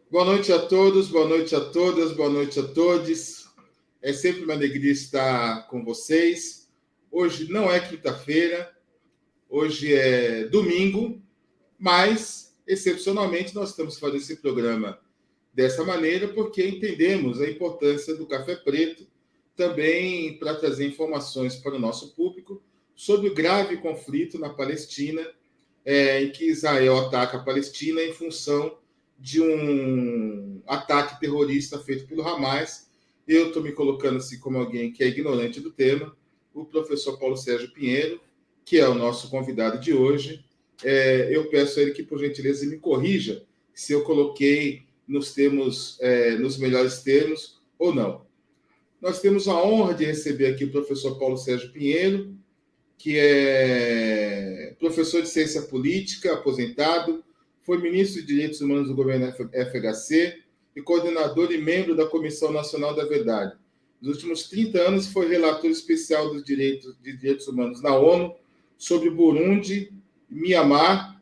Boa noite a todos, boa noite a todas, boa noite a todos. É sempre uma alegria estar com vocês. Hoje não é quinta-feira, hoje é domingo, mas, excepcionalmente, nós estamos fazendo esse programa dessa maneira porque entendemos a importância do café preto também para trazer informações para o nosso público sobre o grave conflito na Palestina, em que Israel ataca a Palestina em função de um ataque terrorista feito pelo Hamas. Eu estou me colocando assim como alguém que é ignorante do tema, o professor Paulo Sérgio Pinheiro, que é o nosso convidado de hoje. Eu peço a ele que, por gentileza, me corrija se eu coloquei nos termos, nos melhores termos ou não. Nós temos a honra de receber aqui o professor Paulo Sérgio Pinheiro, que é professor de ciência política, aposentado, foi ministro de Direitos Humanos do governo FHC e coordenador e membro da Comissão Nacional da Verdade. Nos últimos 30 anos foi relator especial dos direitos humanos na ONU sobre Burundi, Mianmar,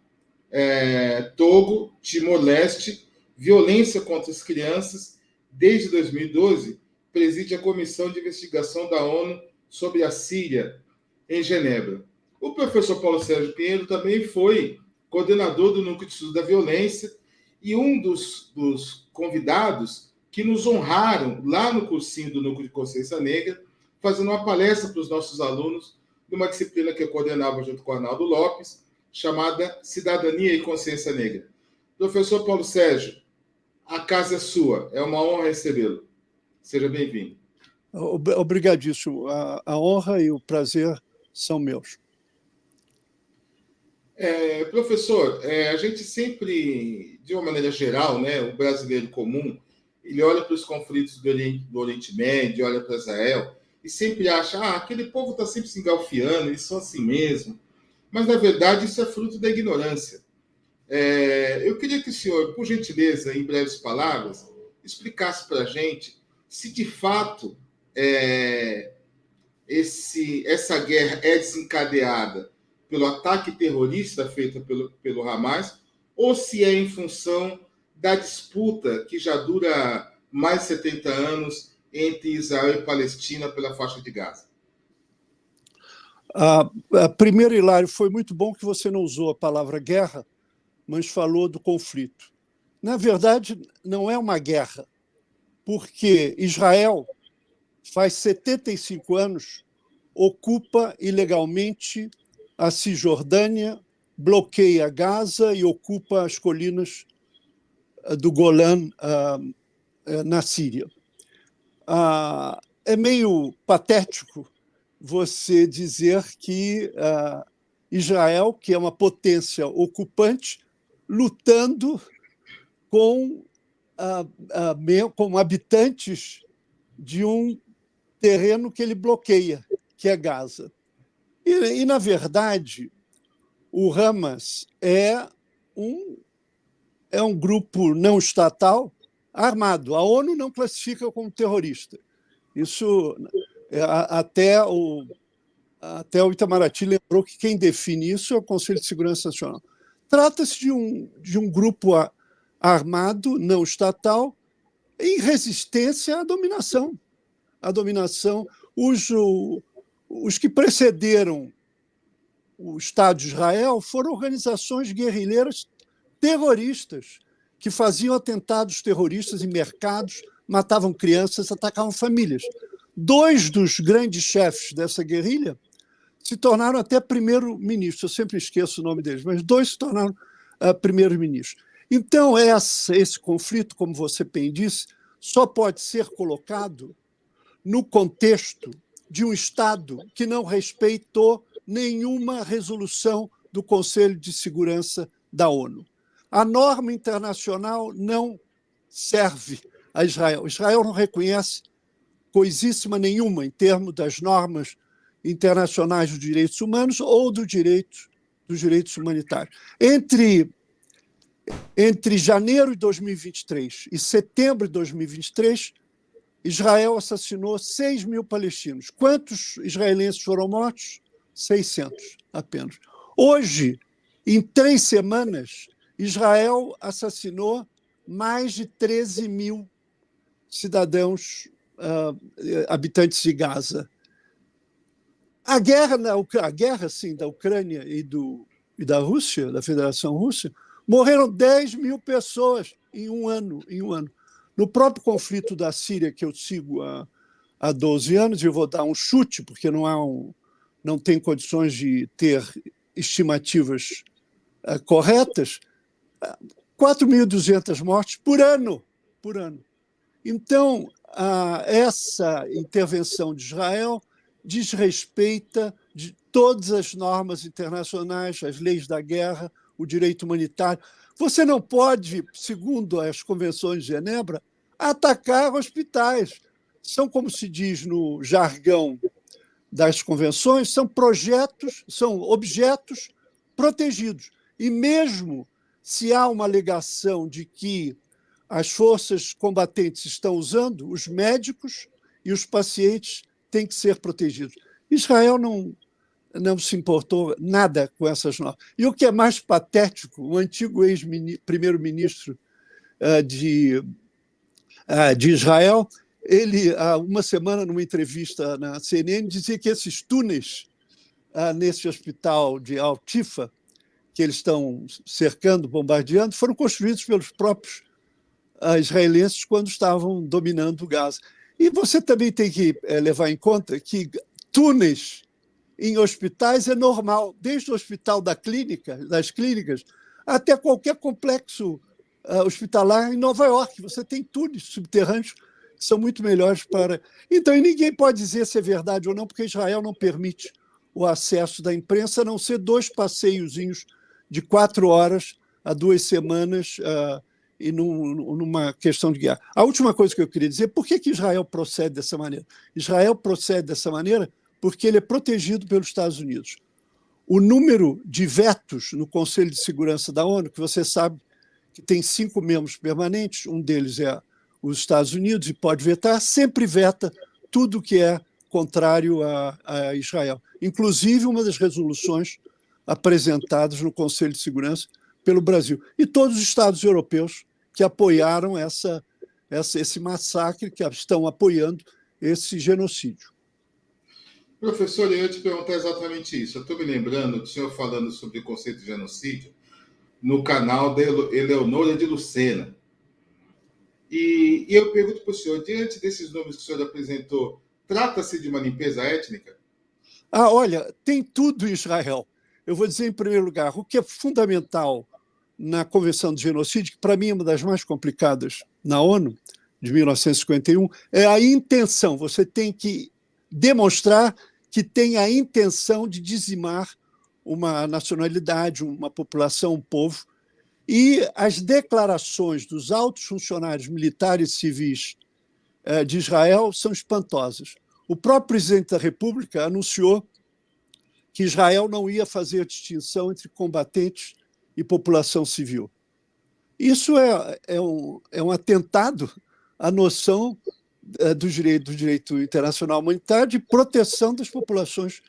Togo, Timor-Leste, violência contra as crianças. Desde 2012, preside a Comissão de Investigação da ONU sobre a Síria, em Genebra. O professor Paulo Sérgio Pinheiro também foi coordenador do Núcleo de Estudos da Violência e um dos convidados que nos honraram lá no cursinho do Núcleo de Consciência Negra, fazendo uma palestra para os nossos alunos de uma disciplina que eu coordenava junto com o Arnaldo Lopes, chamada Cidadania e Consciência Negra. Professor Paulo Sérgio, a casa é sua, é uma honra recebê-lo. Seja bem-vindo. Obrigadíssimo. A honra e o prazer são meus. Professor, a gente sempre, de uma maneira geral, né, o brasileiro comum, ele olha para os conflitos do Oriente Médio, olha para Israel, e sempre acha, aquele povo está sempre se engalfiando, eles são assim mesmo. Mas, na verdade, isso é fruto da ignorância. Eu queria que o senhor, por gentileza, em breves palavras, explicasse para a gente se, de fato, essa guerra é desencadeada pelo ataque terrorista feito pelo Hamas, ou se é em função da disputa que já dura mais de 70 anos entre Israel e Palestina pela faixa de Gaza. Primeiro, Hilário, foi muito bom que você não usou a palavra guerra, mas falou do conflito. Na verdade, não é uma guerra, porque Israel faz 75 anos, ocupa ilegalmente a Cisjordânia, bloqueia Gaza e ocupa as colinas do Golã na Síria. É meio patético você dizer que Israel, que é uma potência ocupante, lutando com habitantes de um terreno que ele bloqueia, que é Gaza. E na verdade, o Hamas é um grupo não estatal armado. A ONU não classifica como terrorista. Isso, até o Itamaraty lembrou que quem define isso é o Conselho de Segurança Nacional. Trata-se de um grupo armado, não estatal, em resistência à dominação. Os que precederam o Estado de Israel foram organizações guerrilheiras terroristas que faziam atentados terroristas em mercados, matavam crianças, atacavam famílias. 2 dos grandes chefes dessa guerrilha se tornaram até primeiro-ministro. Eu sempre esqueço o nome deles, mas 2 se tornaram primeiro-ministros. Então, esse conflito, como você bem disse, só pode ser colocado no contexto de um Estado que não respeitou nenhuma resolução do Conselho de Segurança da ONU. A norma internacional não serve a Israel. Israel não reconhece coisíssima nenhuma em termos das normas internacionais dos direitos humanos ou dos direitos humanitários. Entre janeiro de 2023 e setembro de 2023, Israel assassinou 6 mil palestinos. Quantos israelenses foram mortos? 600 apenas. Hoje, em 3 semanas, Israel assassinou mais de 13 mil cidadãos habitantes de Gaza. A guerra sim, da Ucrânia e da Rússia, da Federação Russa, morreram 10 mil pessoas em um ano. No próprio conflito da Síria, que eu sigo há 12 anos, e eu vou dar um chute, porque não tem condições de ter estimativas corretas, 4.200 mortes por ano. Então, essa intervenção de Israel desrespeita de todas as normas internacionais, as leis da guerra, o direito humanitário. Você não pode, segundo as convenções de Genebra, atacar hospitais. São, como se diz no jargão das convenções, são objetos protegidos. E mesmo se há uma alegação de que as forças combatentes estão usando, os médicos e os pacientes têm que ser protegidos. Israel não se importou nada com essas normas. E o que é mais patético, o antigo ex-primeiro-ministro de Israel, ele, há uma semana, numa entrevista na CNN, dizia que esses túneis nesse hospital de Al-Tifa, que eles estão cercando, bombardeando, foram construídos pelos próprios israelenses quando estavam dominando Gaza. E você também tem que levar em conta que túneis em hospitais é normal, desde o hospital das clínicas, até qualquer complexo hospitalar em Nova York. Você tem túneis subterrâneos que são muito melhores para... Então, e ninguém pode dizer se é verdade ou não, porque Israel não permite o acesso da imprensa, a não ser 2 passeiozinhos de 4 horas a 2 semanas e numa questão de guerra. A última coisa que eu queria dizer, por que Israel procede dessa maneira? Israel procede dessa maneira porque ele é protegido pelos Estados Unidos. O número de vetos no Conselho de Segurança da ONU, que você sabe que tem 5 membros permanentes, um deles é os Estados Unidos, e pode vetar, sempre veta tudo que é contrário a Israel. Inclusive uma das resoluções apresentadas no Conselho de Segurança pelo Brasil. E todos os Estados europeus que apoiaram esse massacre, que estão apoiando esse genocídio. Professor, eu ia te perguntar exatamente isso. Eu estou me lembrando do senhor falando sobre o conceito de genocídio no canal da Eleonora de Lucena. E eu pergunto para o senhor, diante desses números que o senhor apresentou, trata-se de uma limpeza étnica? Olha, tem tudo em Israel. Eu vou dizer, em primeiro lugar, o que é fundamental na Convenção de Genocídio, que para mim é uma das mais complicadas na ONU, de 1951, é a intenção. Você tem que demonstrar que tem a intenção de dizimar uma nacionalidade, uma população, um povo. E as declarações dos altos funcionários militares e civis de Israel são espantosas. O próprio presidente da República anunciou que Israel não ia fazer distinção entre combatentes e população civil. Isso é um atentado à noção do direito internacional humanitário de proteção das populações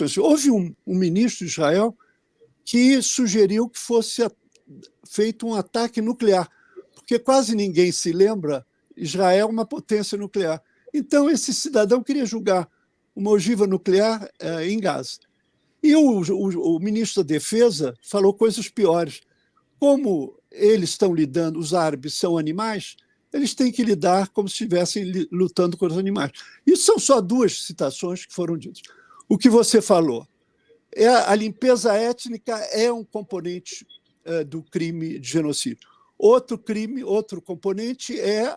civil. Houve um ministro de Israel que sugeriu que fosse feito um ataque nuclear, porque quase ninguém se lembra, Israel é uma potência nuclear. Então, esse cidadão queria julgar uma ogiva nuclear em Gaza. E o ministro da Defesa falou coisas piores. Como eles estão lidando, os árabes são animais, eles têm que lidar como se estivessem lutando contra os animais. Isso são só 2 citações que foram ditas. O que você falou, a limpeza étnica é um componente do crime de genocídio. Outro componente é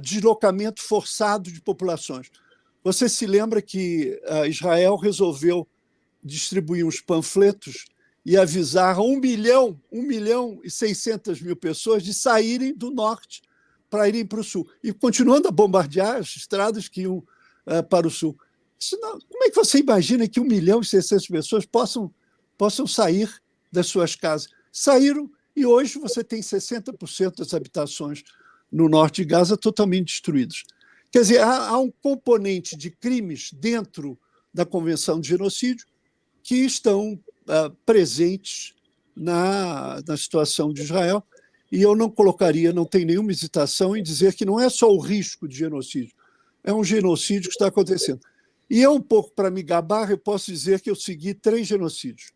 deslocamento forçado de populações. Você se lembra que Israel resolveu distribuir uns panfletos e avisar 1.600.000 pessoas de saírem do norte para irem para o sul. E continuando a bombardear as estradas que iam para o sul. Como é que você imagina que 1.600.000 pessoas possam sair das suas casas? Saíram, e hoje você tem 60% das habitações no norte de Gaza totalmente destruídas. Quer dizer, há um componente de crimes dentro da Convenção de Genocídio que estão presentes na situação de Israel. E eu não colocaria, não tem nenhuma hesitação em dizer que não é só o risco de genocídio, é um genocídio que está acontecendo. E eu, um pouco para me gabar, eu posso dizer que eu segui 3 genocídios.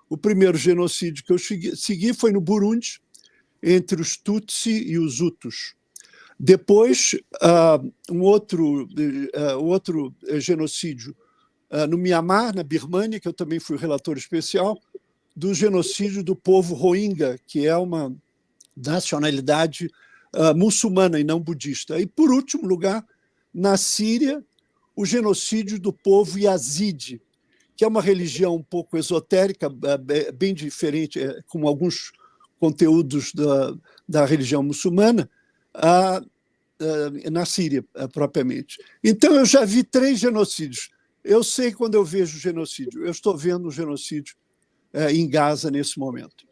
O primeiro genocídio que eu segui foi no Burundi, entre os Tutsi e os Hutus. Depois, um outro genocídio no Mianmar, na Birmânia, que eu também fui relator especial, do genocídio do povo Rohingya, que é uma nacionalidade muçulmana e não budista. E, por último lugar, na Síria, o genocídio do povo Yazidi, que é uma religião um pouco esotérica, bem diferente, com alguns conteúdos da religião muçulmana, na Síria, propriamente. Então, eu já vi 3 genocídios. Eu sei quando eu vejo genocídio. Eu estou vendo um genocídio em Gaza nesse momento.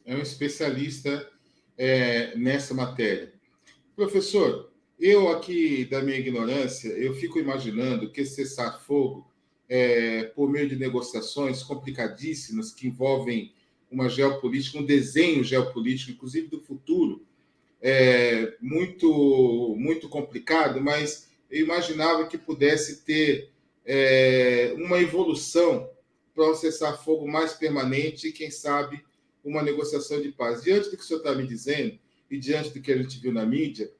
É um especialista nessa matéria. Professor, eu aqui, da minha ignorância, eu fico imaginando que esse cessar-fogo, por meio de negociações complicadíssimas que envolvem uma geopolítica, um desenho geopolítico, inclusive do futuro, muito, muito complicado, mas eu imaginava que pudesse ter uma evolução para um cessar-fogo mais permanente e, quem sabe, uma negociação de paz. Diante do que o senhor está me dizendo e diante do que a gente viu na mídia,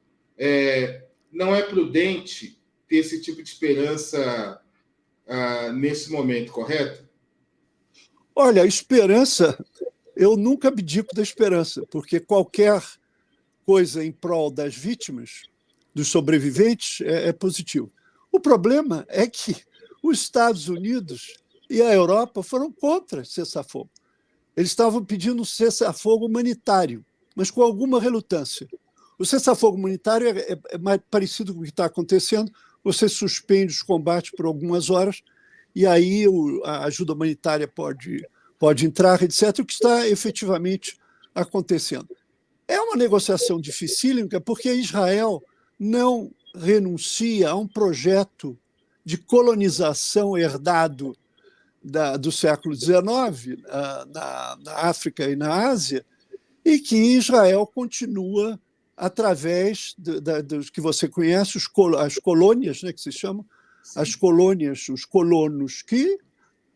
não é prudente ter esse tipo de esperança nesse momento, correto? Olha, a esperança, eu nunca abdico da esperança, porque qualquer coisa em prol das vítimas, dos sobreviventes, é positivo. O problema é que os Estados Unidos e a Europa foram contra cessar-fogo. Eles estavam pedindo um cessar-fogo humanitário, mas com alguma relutância. O cessar-fogo humanitário é mais parecido com o que está acontecendo. Você suspende os combates por algumas horas e aí a ajuda humanitária pode entrar, etc., o que está efetivamente acontecendo. É uma negociação dificílima, porque Israel não renuncia a um projeto de colonização herdado do século XIX, na África e na Ásia, e que Israel continua através dos que você conhece, as colônias, né, que se chamam, as colônias, os colonos, que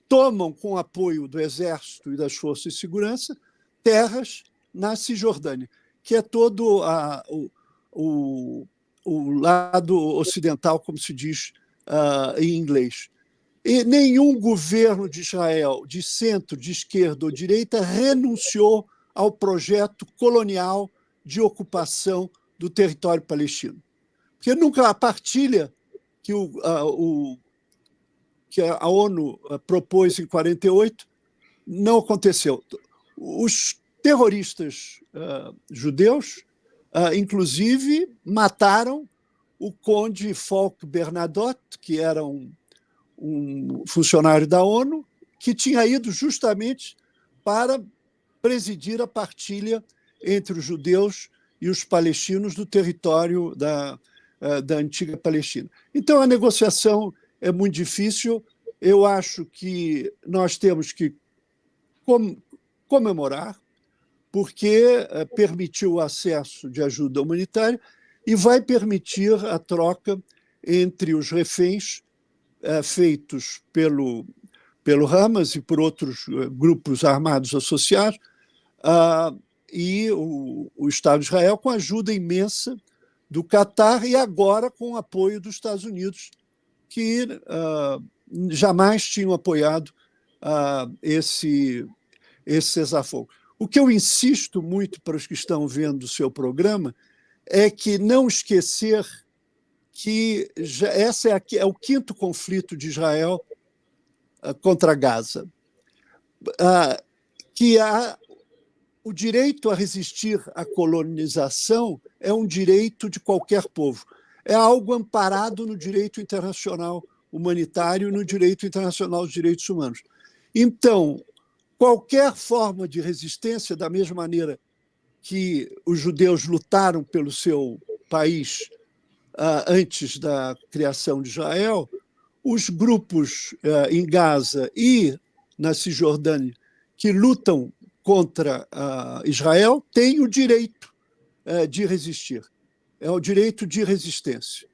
tomam, com apoio do Exército e das Forças de Segurança, terras na Cisjordânia, que é todo o lado ocidental, como se diz em inglês. E nenhum governo de Israel, de centro, de esquerda ou direita, renunciou ao projeto colonial de ocupação do território palestino. Porque nunca a partilha que a ONU propôs em 48 não aconteceu. Os terroristas judeus, inclusive, mataram o conde Folke Bernadotte, que era um funcionário da ONU, que tinha ido justamente para presidir a partilha entre os judeus e os palestinos do território da antiga Palestina. Então, a negociação é muito difícil. Eu acho que nós temos que comemorar, porque permitiu o acesso de ajuda humanitária e vai permitir a troca entre os reféns feitos pelo Hamas e por outros grupos armados associados e o Estado de Israel, com a ajuda imensa do Catar e agora com o apoio dos Estados Unidos, que jamais tinham apoiado esse cessar-fogo. O que eu insisto muito para os que estão vendo o seu programa é que não esquecer que esse é o 5º conflito de Israel contra Gaza, que o direito a resistir à colonização é um direito de qualquer povo. É algo amparado no direito internacional humanitário e no direito internacional dos direitos humanos. Então, qualquer forma de resistência, da mesma maneira que os judeus lutaram pelo seu país antes da criação de Israel, os grupos em Gaza e na Cisjordânia que lutam contra Israel tem o direito de resistir. É o direito de resistência.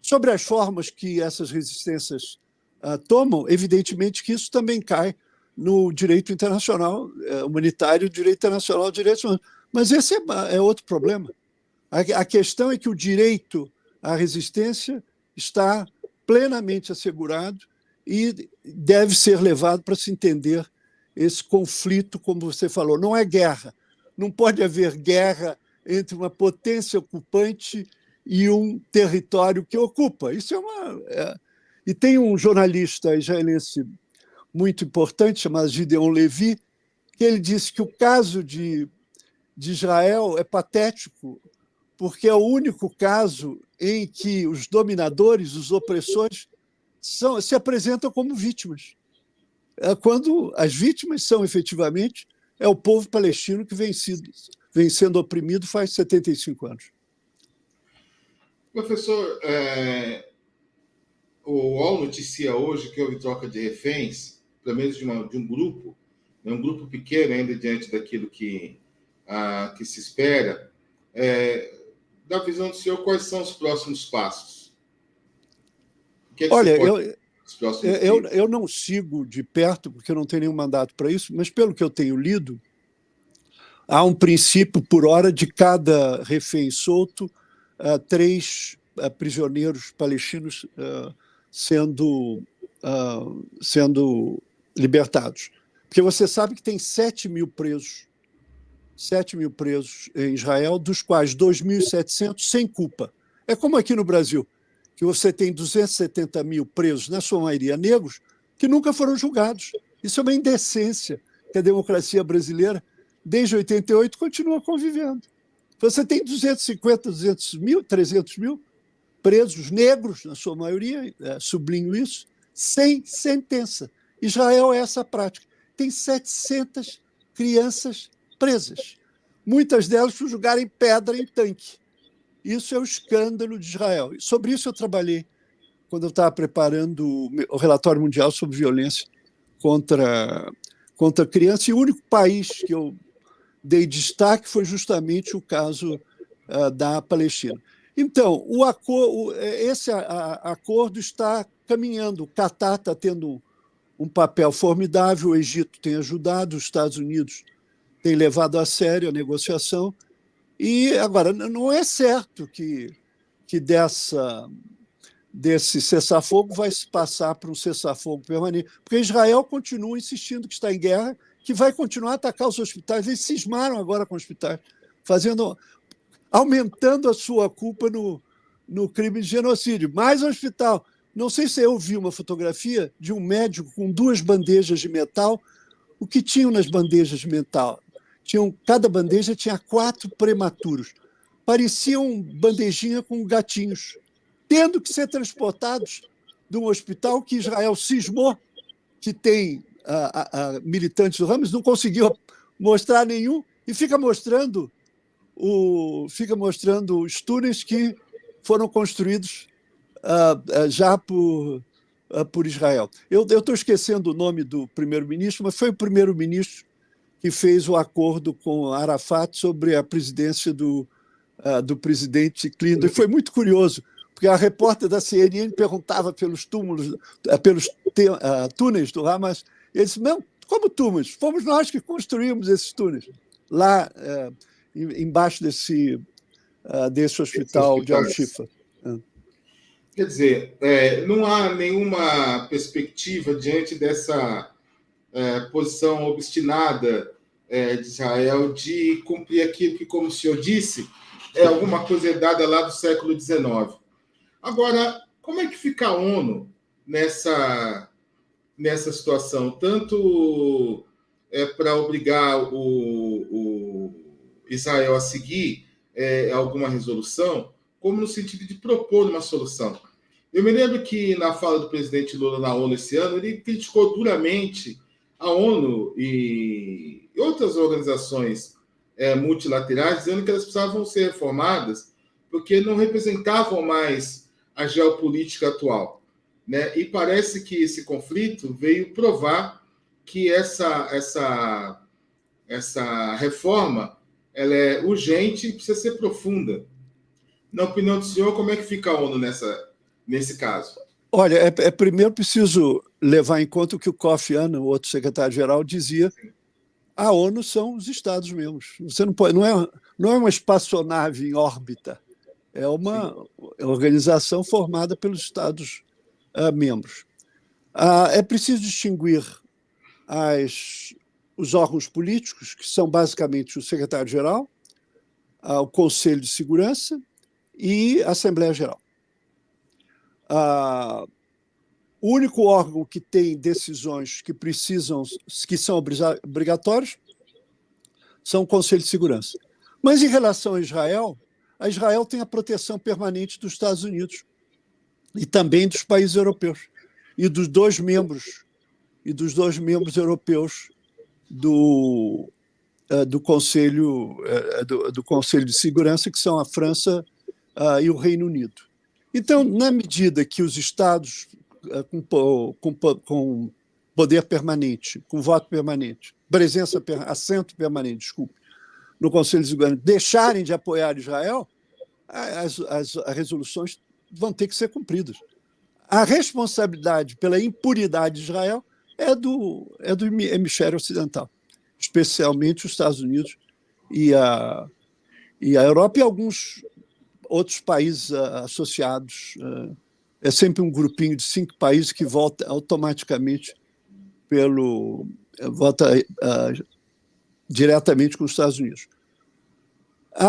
Sobre as formas que essas resistências tomam, evidentemente que isso também cai no direito internacional humanitário, direito internacional, direitos humanos. Mas esse é outro problema. A questão é que o direito à resistência está plenamente assegurado e deve ser levado para se entender esse conflito, como você falou. Não é guerra. Não pode haver guerra entre uma potência ocupante e um território que ocupa. Isso E tem um jornalista israelense muito importante, chamado Gideon Levi, que ele disse que o caso de Israel é patético, porque é o único caso em que os dominadores, os opressores, se apresentam como vítimas. Quando as vítimas são, efetivamente, o povo palestino que vem sendo oprimido faz 75 anos. Professor, o UOL noticia hoje que houve troca de reféns, pelo menos de um grupo, um grupo pequeno ainda diante daquilo que se espera. Da visão do senhor, quais são os próximos passos? O que é que Olha, se pode nos próximos dias? Eu não sigo de perto, porque eu não tenho nenhum mandato para isso, mas pelo que eu tenho lido, há um princípio por hora de cada refém solto, 3 prisioneiros palestinos sendo libertados. Porque você sabe que tem 7 mil presos em Israel, dos quais 2.700 sem culpa. É como aqui no Brasil, que você tem 270 mil presos, na sua maioria negros, que nunca foram julgados. Isso é uma indecência que a democracia brasileira, desde 88, continua convivendo. Você tem 250, 200 mil, 300 mil presos negros, na sua maioria, sublinho isso, sem sentença. Israel é essa prática. Tem 700 crianças presas, muitas delas por jogarem pedra em tanque. Isso é o escândalo de Israel. Sobre isso eu trabalhei quando eu estava preparando o relatório mundial sobre violência contra crianças, e o único país que eu dei destaque foi justamente o caso da Palestina. Então, esse acordo está caminhando. O Catar está tendo um papel formidável, o Egito tem ajudado, os Estados Unidos têm levado a sério a negociação. E, agora, não é certo que desse cessar-fogo vai se passar para um cessar-fogo permanente, porque Israel continua insistindo que está em guerra, que vai continuar a atacar os hospitais. Eles cismaram agora com os hospitais, aumentando a sua culpa no crime de genocídio. Mais um hospital. Não sei se eu vi uma fotografia de um médico com 2 bandejas de metal. O que tinham nas bandejas de metal? Cada bandeja tinha 4 prematuros. Pareciam bandejinha com gatinhos, tendo que ser transportados de um hospital que Israel cismou, que tem militantes do Hamas, não conseguiu mostrar nenhum, e fica mostrando os túneis que foram construídos já por Israel. Eu estou esquecendo o nome do primeiro-ministro, mas foi o primeiro-ministro que fez o acordo com Arafat sobre a presidência do presidente Clinton. E foi muito curioso, porque a repórter da CNN perguntava pelos túneis do Hamas. Ele disse: não, como túneis? Fomos nós que construímos esses túneis lá embaixo desse hospital de Al-Shifa. Quer dizer, não há nenhuma perspectiva diante dessa posição obstinada de Israel de cumprir aquilo que, como o senhor disse, é alguma coisa herdada lá do século XIX. Agora, como é que fica a ONU nessa situação? Tanto para obrigar o Israel a seguir alguma resolução, como no sentido de propor uma solução. Eu me lembro que na fala do presidente Lula na ONU esse ano, ele criticou duramente a ONU e outras organizações multilaterais, dizendo que elas precisavam ser reformadas porque não representavam mais a geopolítica atual, né? E parece que esse conflito veio provar que essa essa reforma ela é urgente e precisa ser profunda. Na opinião do senhor, como é que fica a ONU nesse caso? Olha, primeiro preciso levar em conta o que o Kofi Annan, o outro secretário-geral, dizia: a ONU são os Estados-membros. Você não pode, não é uma espaçonave em órbita, é uma organização formada pelos Estados-membros. É preciso distinguir os órgãos políticos, que são basicamente o secretário-geral, o Conselho de Segurança e a Assembleia Geral. O único órgão que tem decisões que são obrigatórias são o Conselho de Segurança. Mas, em relação a Israel tem a proteção permanente dos Estados Unidos e também dos países europeus e dos dois membros europeus do Conselho de Segurança, que são a França e o Reino Unido. Então, na medida que os Estados com poder permanente, com voto permanente, assento permanente, desculpe, no Conselho de Segurança, deixarem de apoiar Israel, as resoluções vão ter que ser cumpridas. A responsabilidade pela impunidade de Israel é do hemisfério ocidental, especialmente os Estados Unidos e a Europa e alguns outros países associados. É sempre um grupinho de 5 países que vota automaticamente vota diretamente com os Estados Unidos.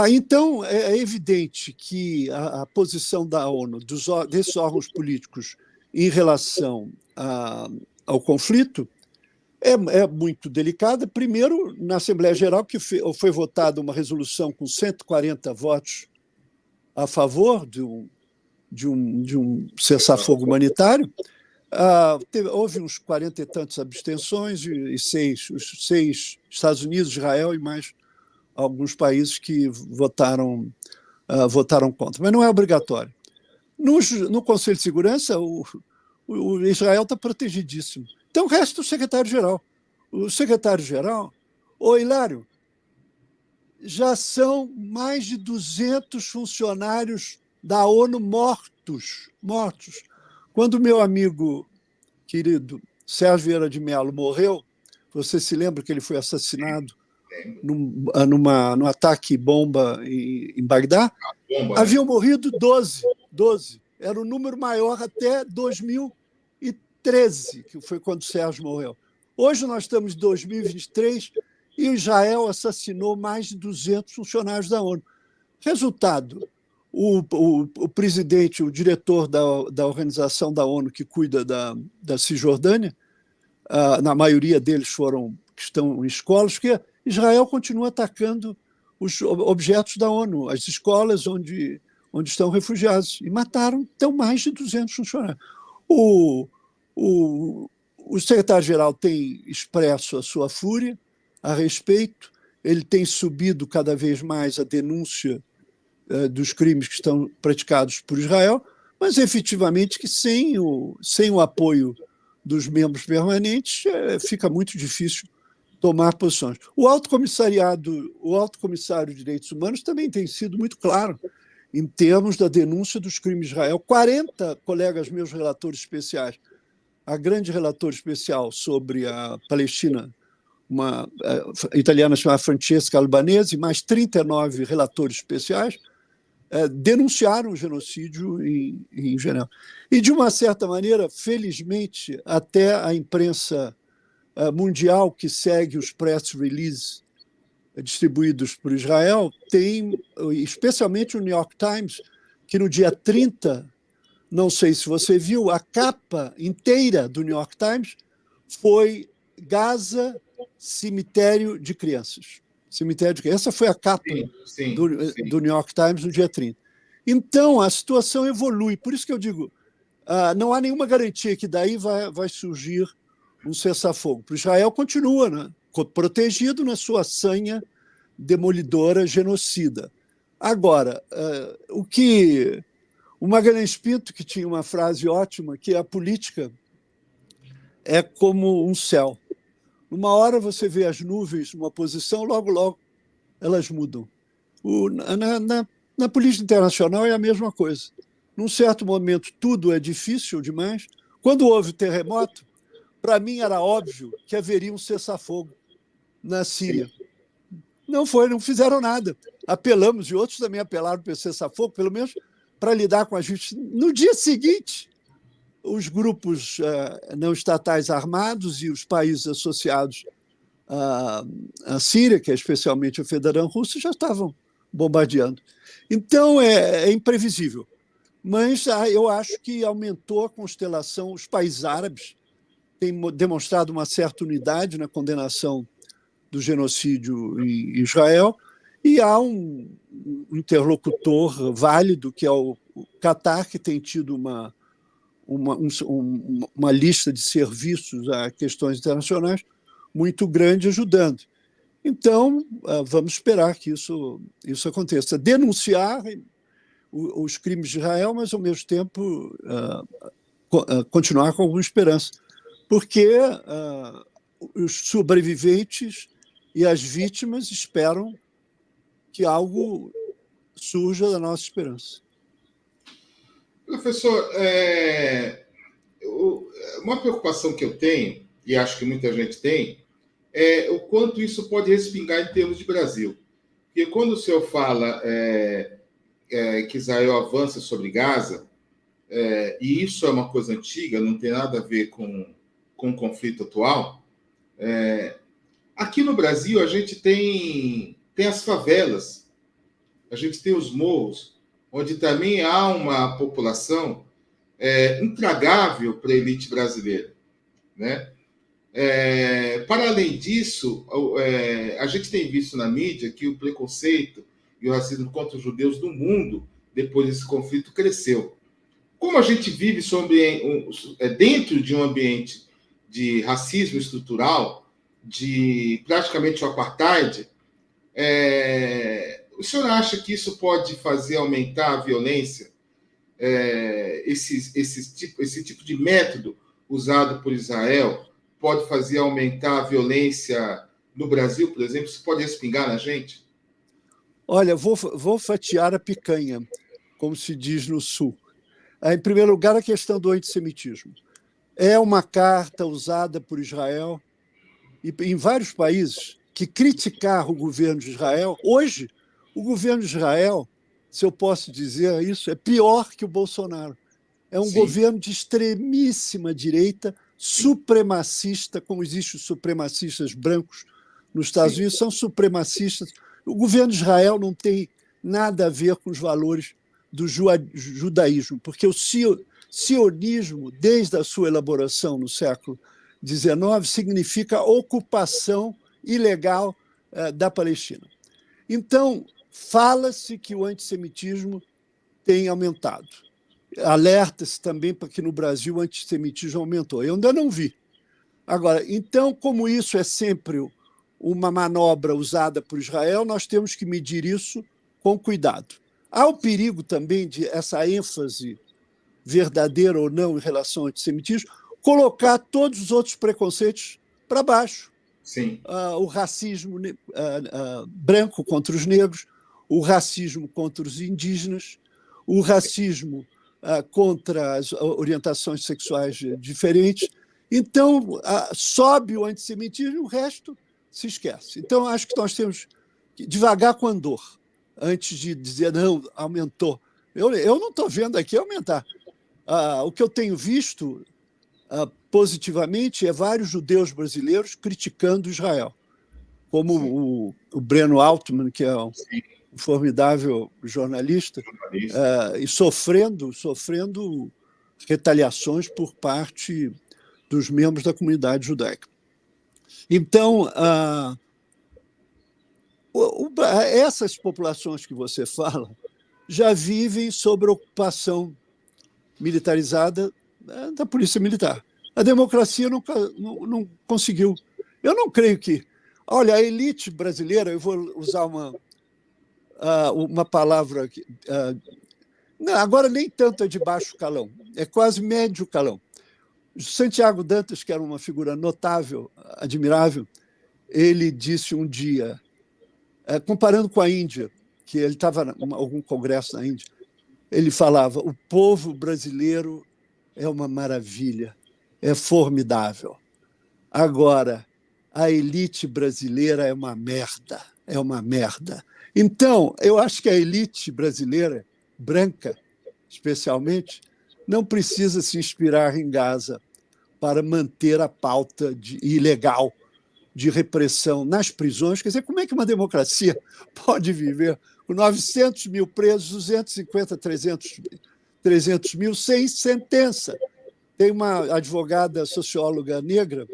Então, é evidente que a posição da ONU, desses órgãos políticos, em relação ao conflito, é muito delicada. Primeiro, na Assembleia Geral, que foi votada uma resolução com 140 votos a favor de um cessar-fogo humanitário. Houve uns 40 e tantos abstenções os 6 Estados Unidos, Israel e mais alguns países que votaram contra. Mas não é obrigatório. No Conselho de Segurança, o Israel está protegidíssimo. Então, resta o secretário-geral. O secretário-geral, Hilário, já são mais de 200 funcionários da ONU mortos. Quando meu amigo querido Sérgio Vieira de Mello morreu, você se lembra que ele foi assassinado num ataque bomba em Bagdá? Haviam morrido 12. Era o número maior até 2013, que foi quando o Sérgio morreu. Hoje nós estamos em 2023 e Israel assassinou mais de 200 funcionários da ONU. Resultado, o presidente, o diretor da organização da ONU que cuida da Cisjordânia, na maioria deles que estão em escolas, porque Israel continua atacando os objetos da ONU, as escolas onde estão refugiados, e mataram então mais de 200 funcionários. O secretário-geral tem expresso a sua fúria a respeito, ele tem subido cada vez mais a denúncia dos crimes que estão praticados por Israel, mas efetivamente que sem o apoio dos membros permanentes fica muito difícil tomar posições. O Alto Comissário de Direitos Humanos também tem sido muito claro em termos da denúncia dos crimes de Israel. 40 colegas meus relatores especiais, a grande relatora especial sobre a Palestina, uma italiana chamada Francesca Albanese, mais 39 relatores especiais, denunciaram o genocídio em Genebra. E, de uma certa maneira, felizmente, até a imprensa mundial que segue os press releases distribuídos por Israel tem, especialmente o New York Times, que no dia 30, não sei se você viu, a capa inteira do New York Times foi Gaza, cemitério de crianças. Essa foi a capa do New York Times no dia 30. Então, a situação evolui. Por isso que eu digo, não há nenhuma garantia que daí vai surgir um cessar-fogo. O Israel continua protegido na sua sanha demolidora, genocida. Agora, o Magalhães Pinto, que tinha uma frase ótima, que a política é como um céu. Numa hora você vê as nuvens numa posição, logo elas mudam. Na política internacional é a mesma coisa. Num certo momento, tudo é difícil demais. Quando houve o terremoto, para mim era óbvio que haveria um cessar-fogo na Síria. Sim. Não foi, não fizeram nada. Apelamos, e outros também apelaram para o cessar-fogo, pelo menos para lidar com a justiça. No dia seguinte, os grupos não estatais armados e os países associados à Síria, que é especialmente a Federação Russa, já estavam bombardeando. Então, é imprevisível. Mas eu acho que aumentou a constelação. Os países árabes têm demonstrado uma certa unidade na condenação do genocídio em Israel, e há um interlocutor válido, que é o Catar, que tem tido uma lista de serviços a questões internacionais muito grande, ajudando. Então, vamos esperar que isso aconteça. Denunciar os crimes de Israel, mas, ao mesmo tempo, continuar com alguma esperança, porque os sobreviventes e as vítimas esperam que algo surja da nossa esperança. Professor, uma preocupação que eu tenho, e acho que muita gente tem, é o quanto isso pode respingar em termos de Brasil. Porque quando o senhor fala que Israel avança sobre Gaza, e isso é uma coisa antiga, não tem nada a ver com o conflito atual, aqui no Brasil a gente tem as favelas, a gente tem os morros, onde também há uma população intragável para a elite brasileira, né? Para além disso, a gente tem visto na mídia que o preconceito e o racismo contra os judeus no mundo, depois desse conflito, cresceu. Como a gente vive dentro de um ambiente de racismo estrutural, de praticamente o apartheid, o senhor acha que isso pode fazer aumentar a violência? Esse tipo de método usado por Israel pode fazer aumentar a violência no Brasil, por exemplo? Isso pode respingar na gente? Olha, vou fatiar a picanha, como se diz no Sul. Em primeiro lugar, a questão do antissemitismo. É uma carta usada por Israel e em vários países que criticar o governo de Israel. Hoje, o governo de Israel, se eu posso dizer isso, é pior que o Bolsonaro. É um Sim. governo de extremíssima direita, supremacista, como existem os supremacistas brancos nos Estados Unidos, são supremacistas. O governo de Israel não tem nada a ver com os valores do judaísmo, porque o sionismo, desde a sua elaboração no século XIX, significa ocupação ilegal da Palestina. Então, fala-se que o antissemitismo tem aumentado. Alerta-se também para que no Brasil o antissemitismo aumentou. Eu ainda não vi. Agora, então, como isso é sempre uma manobra usada por Israel, nós temos que medir isso com cuidado. Há o perigo também de essa ênfase verdadeira ou não em relação ao antissemitismo colocar todos os outros preconceitos para baixo. Sim. O racismo branco contra os negros, o racismo contra os indígenas, o racismo contra as orientações sexuais diferentes. Então, sobe o antissemitismo e o resto se esquece. Então, acho que nós temos que devagar com a dor, antes de dizer, não, aumentou. Eu não estou vendo aqui aumentar. O que eu tenho visto positivamente é vários judeus brasileiros criticando Israel, como o Breno Altman, que é um formidável jornalista, e sofrendo retaliações por parte dos membros da comunidade judaica. Então, essas populações que você fala já vivem sob a ocupação militarizada da polícia militar. A democracia não conseguiu. Eu não creio que... Olha, a elite brasileira, eu vou usar uma palavra aqui, agora nem tanto é de baixo calão, é quase médio calão. Santiago Dantas, que era uma figura notável, admirável, ele disse um dia, comparando com a Índia, que ele estava em algum congresso na Índia, ele falava: o povo brasileiro é uma maravilha, é formidável. Agora, a elite brasileira é uma merda, é uma merda. Então, eu acho que a elite brasileira, branca especialmente, não precisa se inspirar em Gaza para manter a pauta ilegal de repressão nas prisões. Quer dizer, como é que uma democracia pode viver com 900 mil presos, 250, 300 mil, sem sentença? Tem uma advogada socióloga negra,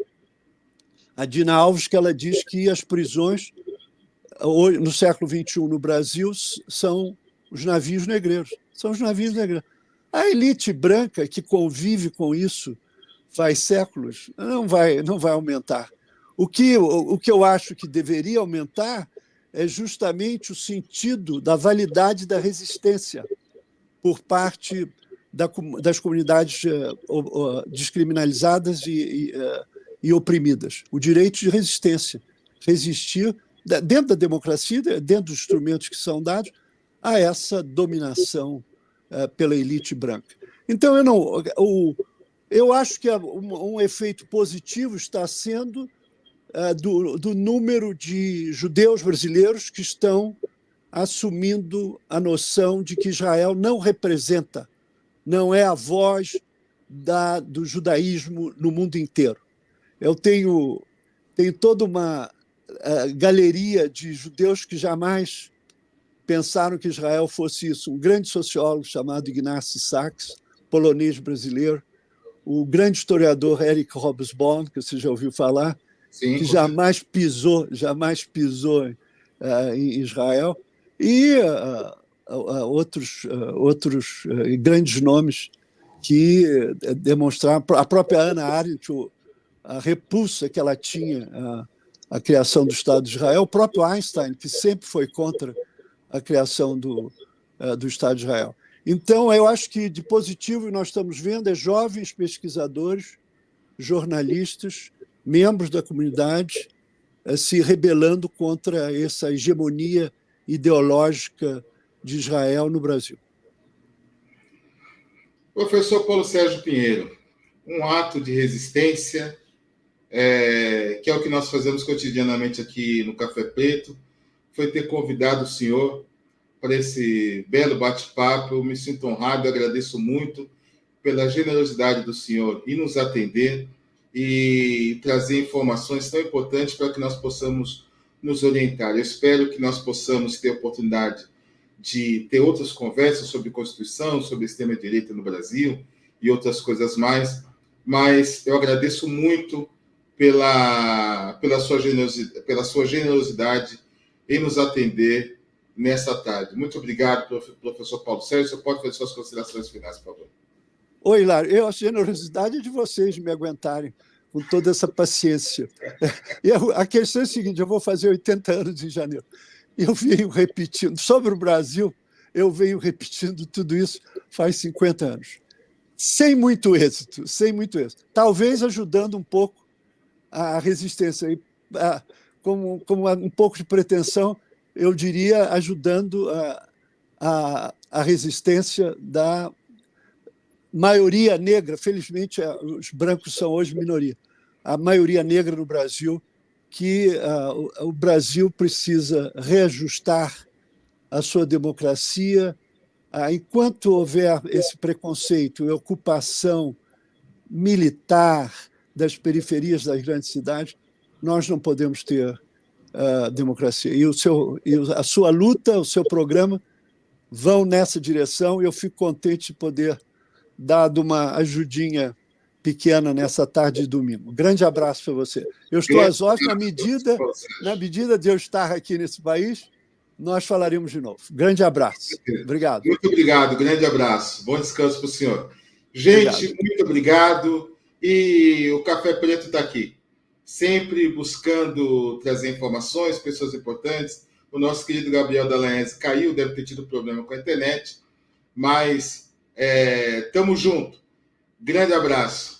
a Dina Alves, que ela diz que as prisões, no século XXI, no Brasil, são os navios negreiros. São os navios negreiros. A elite branca que convive com isso faz séculos não vai aumentar. O que eu acho que deveria aumentar é justamente o sentido da validade da resistência por parte das comunidades descriminalizadas e oprimidas. O direito de resistência. Resistir, dentro da democracia, dentro dos instrumentos que são dados, a essa dominação pela elite branca. Então, eu acho que um efeito positivo está sendo do número de judeus brasileiros que estão assumindo a noção de que Israel não representa, não é a voz do judaísmo no mundo inteiro. Eu tenho toda uma galeria de judeus que jamais pensaram que Israel fosse isso. Um grande sociólogo chamado Ignacy Sachs, polonês brasileiro, o grande historiador Eric Hobsbawm, que você já ouviu falar, Sim, que jamais pisou em Israel, e outros grandes nomes que demonstraram, a própria Hannah Arendt, a repulsa que ela tinha à criação do Estado de Israel, o próprio Einstein, que sempre foi contra a criação do Estado de Israel. Então, eu acho que de positivo nós estamos vendo jovens pesquisadores, jornalistas, membros da comunidade se rebelando contra essa hegemonia ideológica de Israel no Brasil. Professor Paulo Sérgio Pinheiro, um ato de resistência, que é o que nós fazemos cotidianamente aqui no Café Preto, foi ter convidado o senhor para esse belo bate-papo. Eu me sinto honrado, agradeço muito pela generosidade do senhor em nos atender e trazer informações tão importantes para que nós possamos nos orientar. Eu espero que nós possamos ter a oportunidade de ter outras conversas sobre Constituição, sobre extrema-direita no Brasil e outras coisas mais, mas eu agradeço muito pela sua generosidade em nos atender nessa tarde. Muito obrigado, professor Paulo Sérgio. Você pode fazer suas considerações finais, por favor. Oi, Hilário. A generosidade é de vocês de me aguentarem com toda essa paciência. A questão é a seguinte: eu vou fazer 80 anos em janeiro. Eu venho repetindo, sobre o Brasil, eu venho repetindo tudo isso faz 50 anos. Sem muito êxito. Talvez ajudando um pouco a resistência. Com um pouco de pretensão, eu diria ajudando a resistência da maioria negra. Felizmente, os brancos são hoje minoria. A maioria negra no Brasil, que o Brasil precisa reajustar a sua democracia. Enquanto houver esse preconceito e ocupação militar das periferias das grandes cidades, nós não podemos ter democracia. E a sua luta, o seu programa vão nessa direção, e eu fico contente de poder dar uma ajudinha pequena nessa tarde de domingo. Grande abraço para você. Eu estou às ordens, na medida de eu estar aqui nesse país, nós falaremos de novo. Grande abraço. Obrigado. Muito obrigado, grande abraço. Bom descanso para o senhor. Gente, muito obrigado. E o Café Preto está aqui, sempre buscando trazer informações, pessoas importantes. O nosso querido Gabriel Dallagnese caiu, deve ter tido problema com a internet, mas estamos juntos. Grande abraço.